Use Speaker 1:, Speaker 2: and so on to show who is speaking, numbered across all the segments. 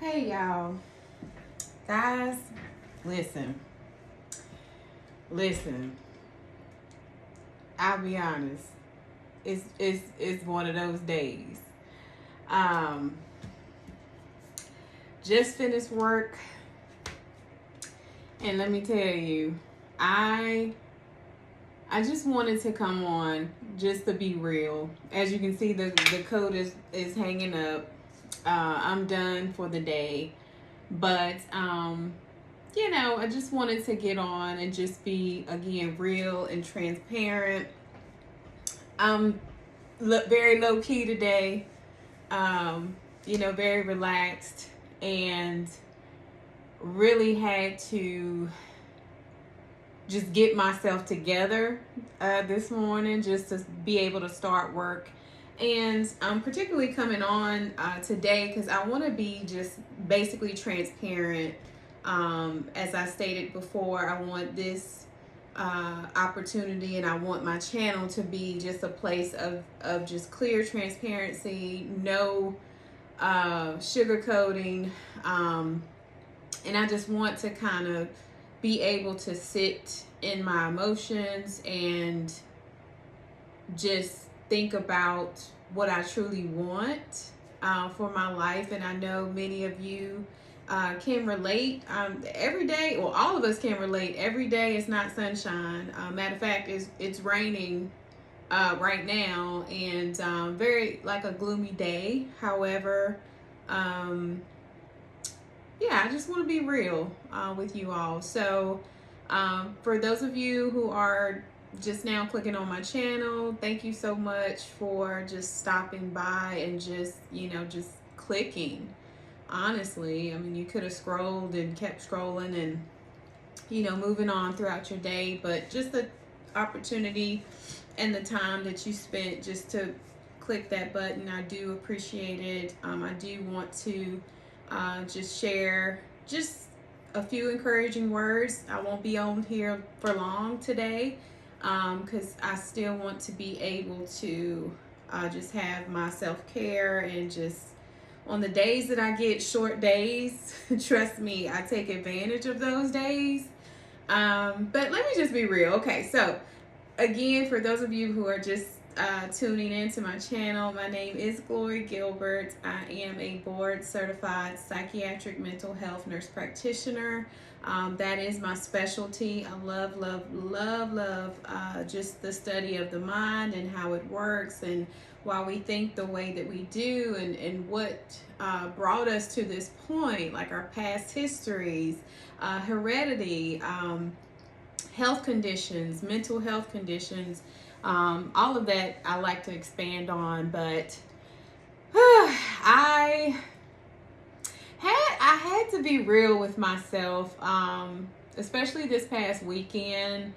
Speaker 1: Hey y'all, guys, listen, listen. I'll be honest. It's one of those days. Um, just finished work, and let me tell you, I I just wanted to come on just to be real. As you can see, the coat is hanging up. I'm done for the day, but I just wanted to get on and just be again real and transparent. I'm very low key today. Very relaxed and really had to just get myself together this morning just to be able to start work. And I'm particularly coming on today because I want to be just basically transparent. As I stated before, I want this opportunity and I want my channel to be just a place of just clear transparency, no sugarcoating. And I just want to kind of be able to sit in my emotions and just think about what I truly want for my life. And I know many of you can relate. Every day, well, all of us can relate. Every day is not sunshine. Matter of fact, it's raining right now, and very like a gloomy day. However, I just want to be real with you all. So, for those of you who are just now clicking on my channel, thank you so much for just stopping by and just clicking. Honestly, I mean, you could have scrolled and kept scrolling and, moving on throughout your day, but just the opportunity and the time that you spent just to click that button, I do appreciate it. I do want to just share just a few encouraging words. I won't be on here for long today because I still want to be able to just have my self-care and just on the days that I get short days, trust me, I take advantage of those days. But let me just be real. Okay, so again, for those of you who are just tuning into my channel, my name is Glory Gilbert. I am a board certified psychiatric mental health nurse practitioner. That is my specialty. I love, love, love, love just the study of the mind and how it works and why we think the way that we do and what brought us to this point, like our past histories, heredity, health conditions, mental health conditions, all of that I like to expand on. But I had to be real with myself, especially this past weekend.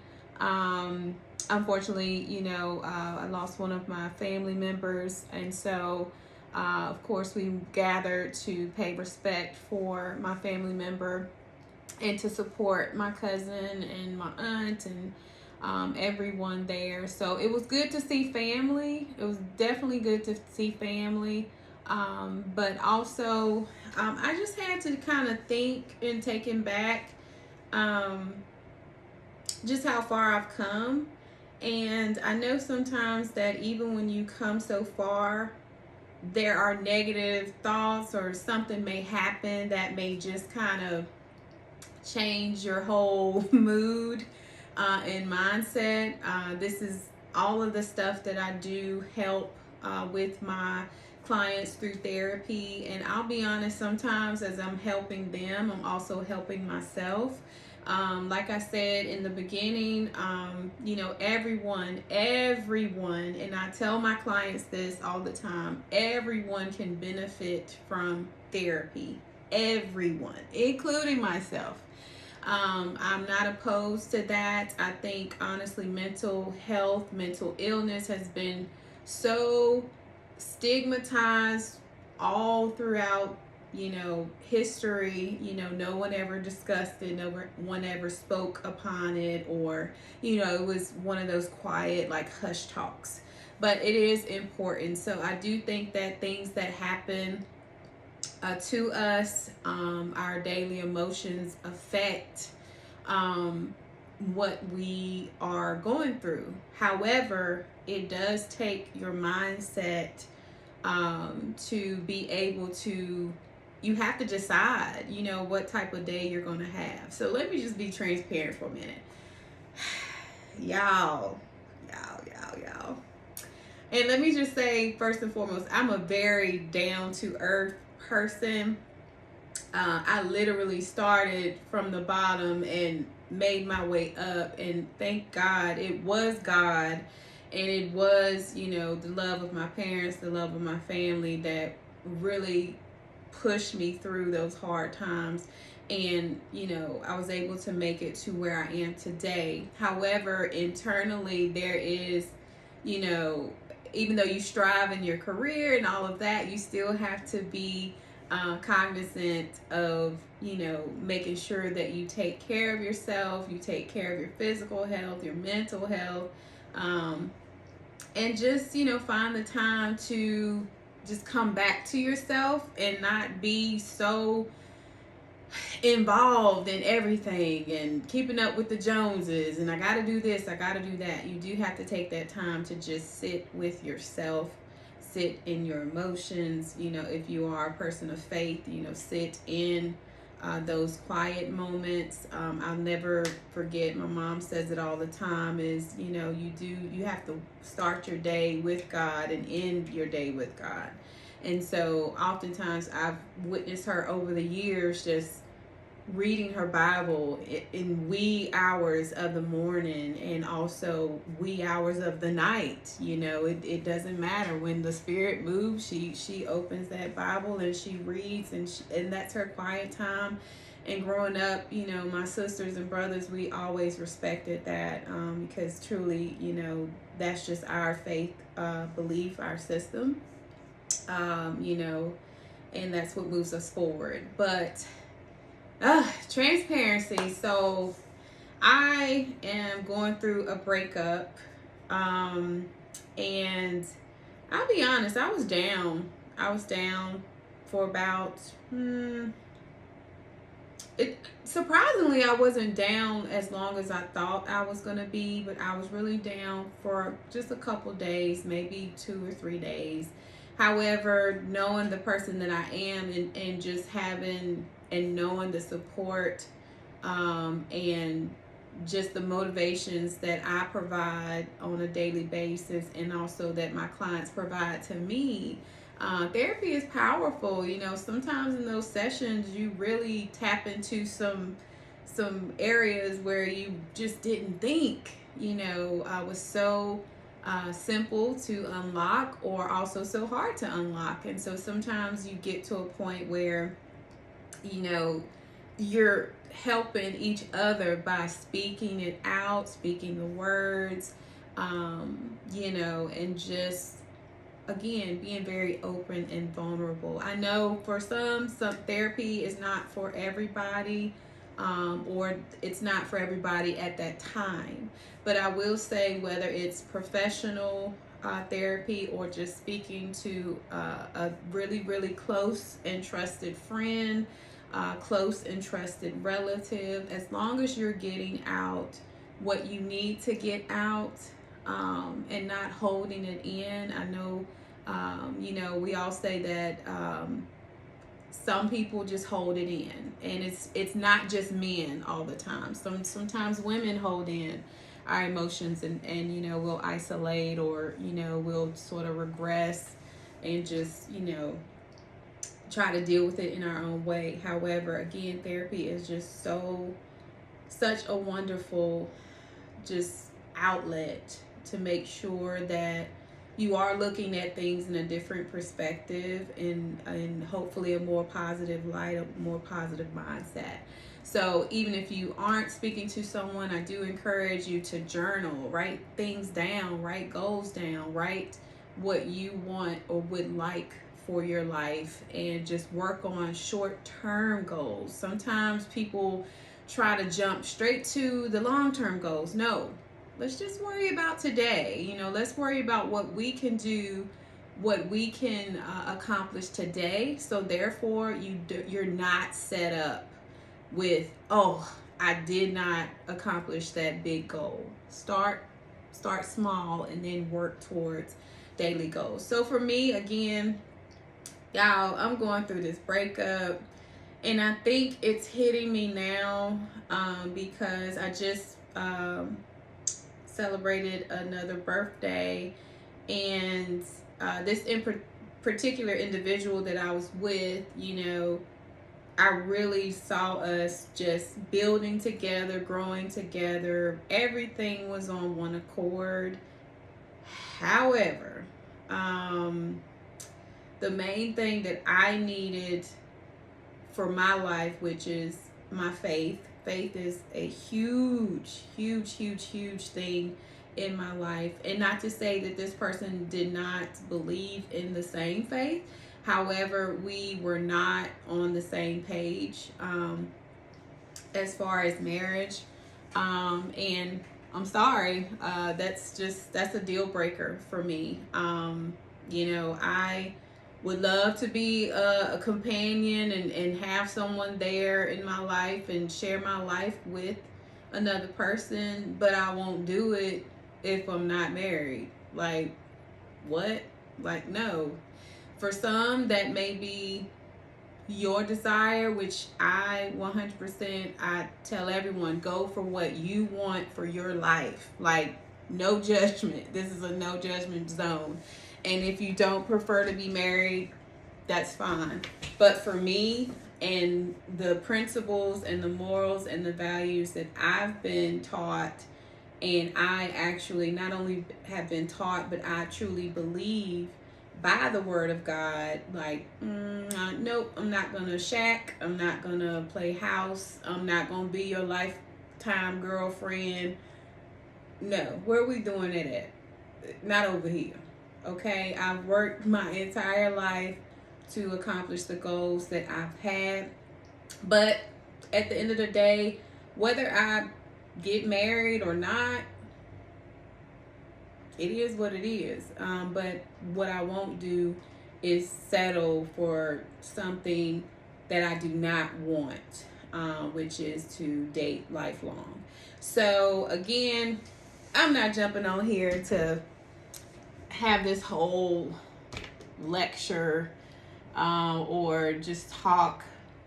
Speaker 1: Unfortunately, I lost one of my family members, and so of course we gathered to pay respect for my family member and to support my cousin and my aunt and everyone there. So it was good to see family. It was definitely good to see family. But also, I just had to kind of think and taken back just how far I've come. And I know sometimes that even when you come so far, there are negative thoughts or something may happen that may just kind of change your whole mood and mindset. This is all of the stuff that I do help with my clients through therapy. And I'll be honest, sometimes as I'm helping them, I'm also helping myself. Like I said in the beginning, everyone, and I tell my clients this all the time, everyone can benefit from therapy. Everyone, including myself. I'm not opposed to that. I think honestly, mental health, mental illness has been so stigmatized all throughout, history. No one ever discussed it, no one ever spoke upon it, or, it was one of those quiet, like hush talks. But it is important. So I do think that things that happen to us. Our daily emotions affect what we are going through. However, it does take your mindset to be able to, you have to decide, what type of day you're going to have. So let me just be transparent for a minute. Y'all. And let me just say, first and foremost, I'm a very down to earth person. I literally started from the bottom and made my way up, and thank God it was God, and it was, the love of my parents, the love of my family that really pushed me through those hard times. And, I was able to make it to where I am today. However, internally, there is, even though you strive in your career and all of that, you still have to be cognizant of, making sure that you take care of yourself, you take care of your physical health, your mental health, and just, find the time to just come back to yourself and not be so involved in everything and keeping up with the Joneses and I gotta do this, I gotta do that. You do have to take that time to just sit with yourself, sit in your emotions. If you are a person of faith, sit in those quiet moments. I'll never forget, my mom says it all the time, is you have to start your day with God and end your day with God. And so oftentimes I've witnessed her over the years just reading her Bible in wee hours of the morning and also wee hours of the night. It doesn't matter. When the Spirit moves, she opens that Bible and she reads, and that's her quiet time. And growing up, my sisters and brothers, we always respected that, because truly, that's just our faith belief, our system, and that's what moves us forward. But transparency. So I am going through a breakup, and I'll be honest, I was down for about surprisingly, I wasn't down as long as I thought I was going to be, but I was really down for just a couple days, maybe 2 or 3 days. However, knowing the person that I am, and just having and knowing the support, and just the motivations that I provide on a daily basis, and also that my clients provide to me, therapy is powerful. Sometimes in those sessions you really tap into some areas where you just didn't think was so simple to unlock, or also so hard to unlock. And so sometimes you get to a point where you're helping each other by speaking it out, speaking the words, and just, again, being very open and vulnerable. I know for some therapy is not for everybody, or it's not for everybody at that time. But I will say, whether it's professional therapy or just speaking to a really, really close and trusted friend, close and trusted relative, as long as you're getting out what you need to get out, and not holding it in. I know, we all say that some people just hold it in, and it's not just men all the time. Sometimes women hold in our emotions, and we'll isolate, or we'll sort of regress and just try to deal with it in our own way. However, again, therapy is just such a wonderful just outlet to make sure that you are looking at things in a different perspective, and hopefully a more positive light, a more positive mindset. So even if you aren't speaking to someone, I do encourage you to journal, write things down, write goals down, write what you want or would like for your life, and just work on short-term goals. Sometimes people try to jump straight to the long-term goals. No, let's just worry about today. Let's worry about what we can do what we can accomplish today. So therefore, you're not set up with, oh, I did not accomplish that big goal. Start small and then work towards daily goals. So for me, again, y'all, I'm going through this breakup, and I think it's hitting me now because I just celebrated another birthday, and this particular individual that I was with, I really saw us just building together, growing together. Everything was on one accord. However, the main thing that I needed for my life, which is my faith. Faith is a huge, huge, huge, huge thing in my life. And not to say that this person did not believe in the same faith. However, we were not on the same page as far as marriage. And I'm sorry, that's a deal breaker for me. I would love to be a companion and have someone there in my life and share my life with another person, but I won't do it if I'm not married. Like, what? Like, no. For some, that may be your desire, which I 100%, I tell everyone, go for what you want for your life. Like, no judgment. This is a no judgment zone. And if you don't prefer to be married, that's fine. But for me, and the principles and the morals and the values that I've been taught, and I actually not only have been taught, but I truly believe by the word of God, like, nope, I'm not going to shack. I'm not going to play house. I'm not going to be your lifetime girlfriend. No, where are we doing it at? Not over here. Okay, I've worked my entire life to accomplish the goals that I've had. But at the end of the day, whether I get married or not, it is what it is. But what I won't do is settle for something that I do not want, which is to date lifelong. So again, I'm not jumping on here to have this whole lecture or just talk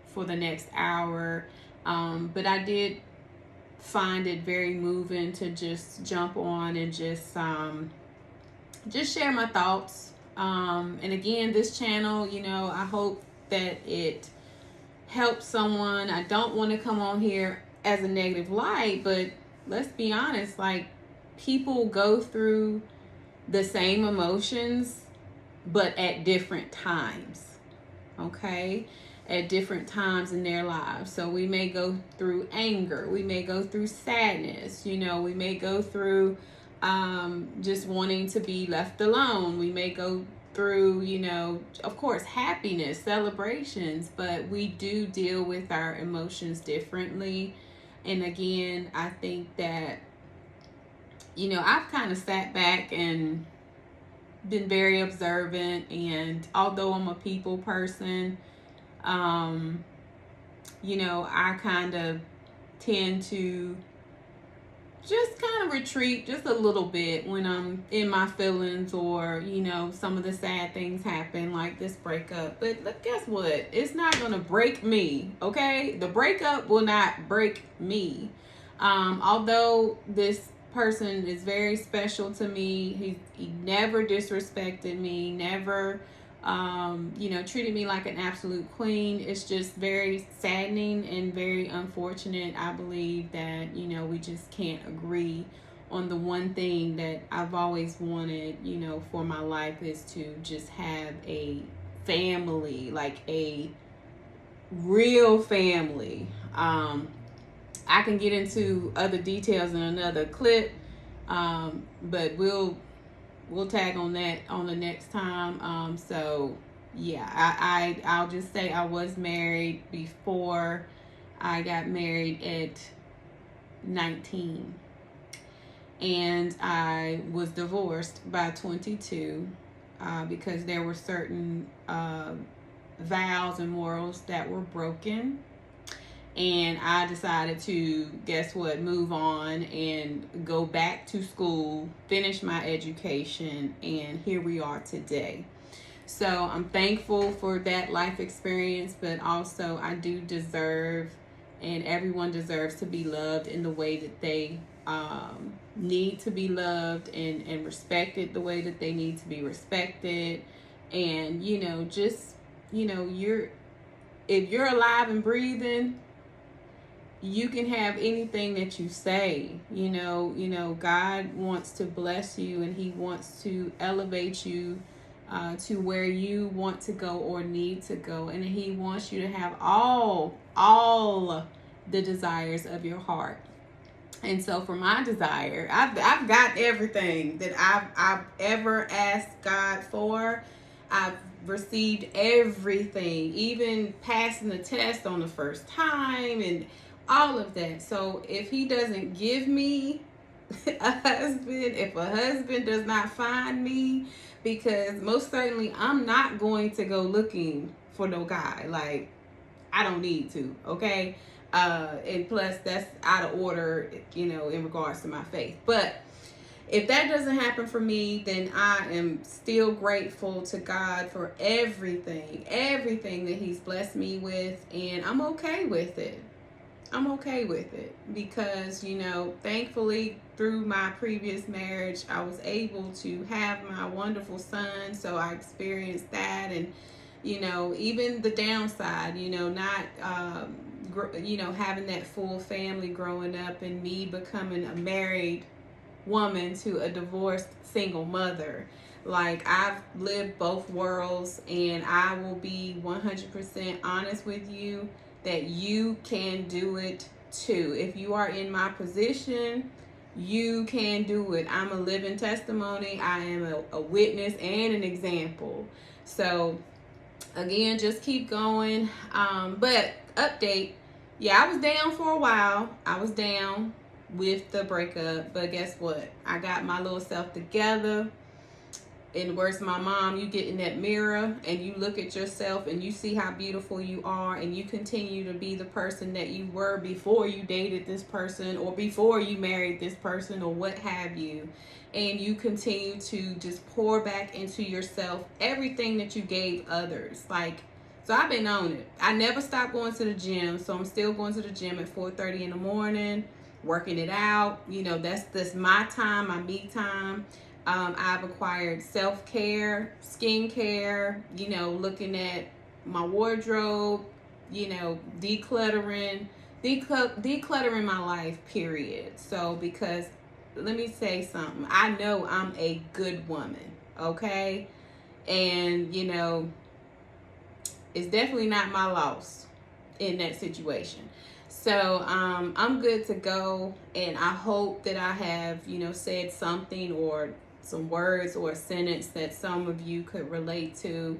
Speaker 1: for the next hour, but I did find it very moving to just jump on and just share my thoughts. And again, this channel, I hope that it helps someone. I don't want to come on here as a negative light, but let's be honest, like, people go through the same emotions, but at different times. Okay? At different times in their lives. So we may go through anger, we may go through sadness, we may go through just wanting to be left alone. We may go through, of course, happiness, celebrations, but we do deal with our emotions differently. And again, I think that, I've kind of sat back and been very observant, and although I'm a people person, I kind of tend to just kind of retreat just a little bit when I'm in my feelings, or, some of the sad things happen, like this breakup. But look, guess what? It's not going to break me, okay? The breakup will not break me. Although this person is very special to me, he never disrespected me, never treated me like an absolute queen. It's just very saddening and very unfortunate. I believe that, we just can't agree on the one thing that I've always wanted, for my life, is to just have a family, like a real family. I can get into other details in another clip, but we'll tag on that on the next time. So yeah, I'll just say I was married before I got married at 19, and I was divorced by 22. because there were certain vows and morals that were broken. And I decided to, guess what, move on and go back to school, finish my education, and here we are today. So I'm thankful for that life experience, but also I do deserve, and everyone deserves, to be loved in the way that they need to be loved, and respected the way that they need to be respected. And, just, if you're alive and breathing, you can have anything that you say. God wants to bless you, and he wants to elevate you to where you want to go or need to go. And he wants you to have all the desires of your heart. And so for my desire, I've got everything that I've ever asked God for. I've received everything, even passing the test on the first time and all of that. So if he doesn't give me a husband, if a husband does not find me, because most certainly I'm not going to go looking for no guy. Like, I don't need to, okay? And plus, that's out of order, in regards to my faith. But if that doesn't happen for me, then I am still grateful to God for everything that he's blessed me with, and I'm okay with it. I'm okay with it because, thankfully through my previous marriage, I was able to have my wonderful son. So I experienced that. And, even the downside, not, having that full family growing up, and me becoming a married woman to a divorced single mother. Like, I've lived both worlds, and I will be 100% honest with you that you can do it too. If you are in my position, you can do it. I'm a living testimony. I am a witness and an example. So again, just keep going. But update, I was down for a while. I was down with the breakup, but guess what? I got my little self together. In the words of my mom, you get in that mirror and you look at yourself and you see how beautiful you are, and you continue to be the person that you were before you dated this person, or before you married this person, or what have you. And you continue to just pour back into yourself everything that you gave others. So I've been on it. I never stopped going to the gym, so I'm still going to the gym at 4:30 in the morning, working it out. That's my time, my me time. I've acquired self-care, skincare, looking at my wardrobe, decluttering my life, period. So, because let me say something, I know I'm a good woman, okay? And, it's definitely not my loss in that situation. So I'm good to go, and I hope that I have, said something, or some words, or a sentence that some of you could relate to,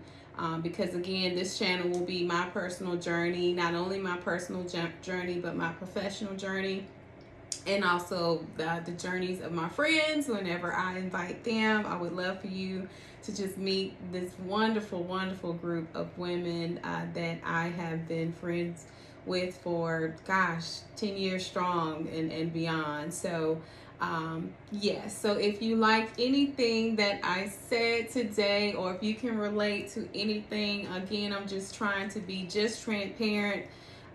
Speaker 1: because again, this channel will be my personal journey, not only my personal journey, but my professional journey, and also the journeys of my friends. Whenever I invite them, I would love for you to just meet this wonderful, wonderful group of women that I have been friends with for 10 years strong and beyond. So so if you liked anything that I said today, or if you can relate to anything, again, I'm just trying to be just transparent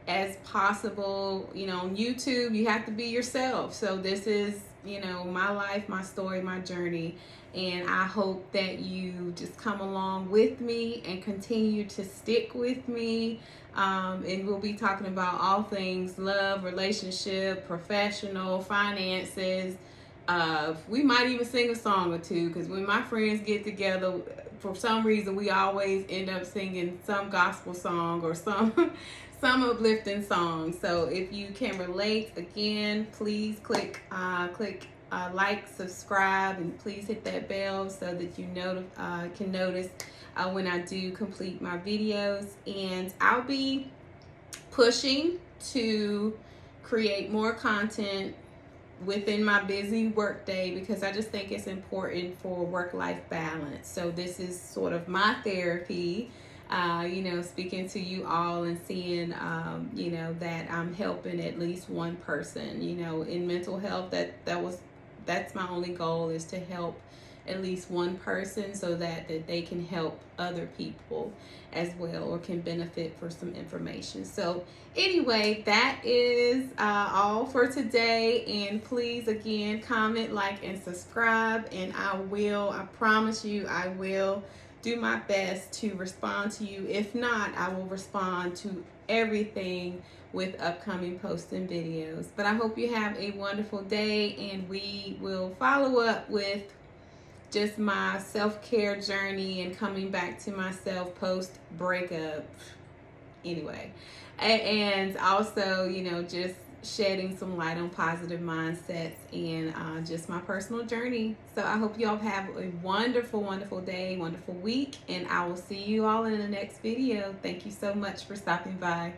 Speaker 1: as possible. On YouTube, you have to be yourself. So this is, my life, my story, my journey. And I hope that you just come along with me and continue to stick with me. And we'll be talking about all things love, relationship, professional, finances. We might even sing a song or two, because when my friends get together, for some reason, we always end up singing some gospel song or some uplifting song. So if you can relate, again, please click like, subscribe, and please hit that bell so that you can notice when I do complete my videos. And I'll be pushing to create more content within my busy work day, because I just think it's important for work-life balance. So this is sort of my therapy, speaking to you all and seeing, that I'm helping at least one person, in mental health. That's my only goal, is to help at least one person, so that they can help other people as well, or can benefit for some information. So anyway, that is all for today. And please, again, comment, like, and subscribe. And I promise you, I will do my best to respond to you. If not, I will respond to everything with upcoming posts and videos. But I hope you have a wonderful day, and we will follow up with just my self-care journey and coming back to myself post breakup. Anyway, and also, just shedding some light on positive mindsets and just my personal journey. So I hope you all have a wonderful, wonderful day, wonderful week, and I will see you all in the next video. Thank you so much for stopping by.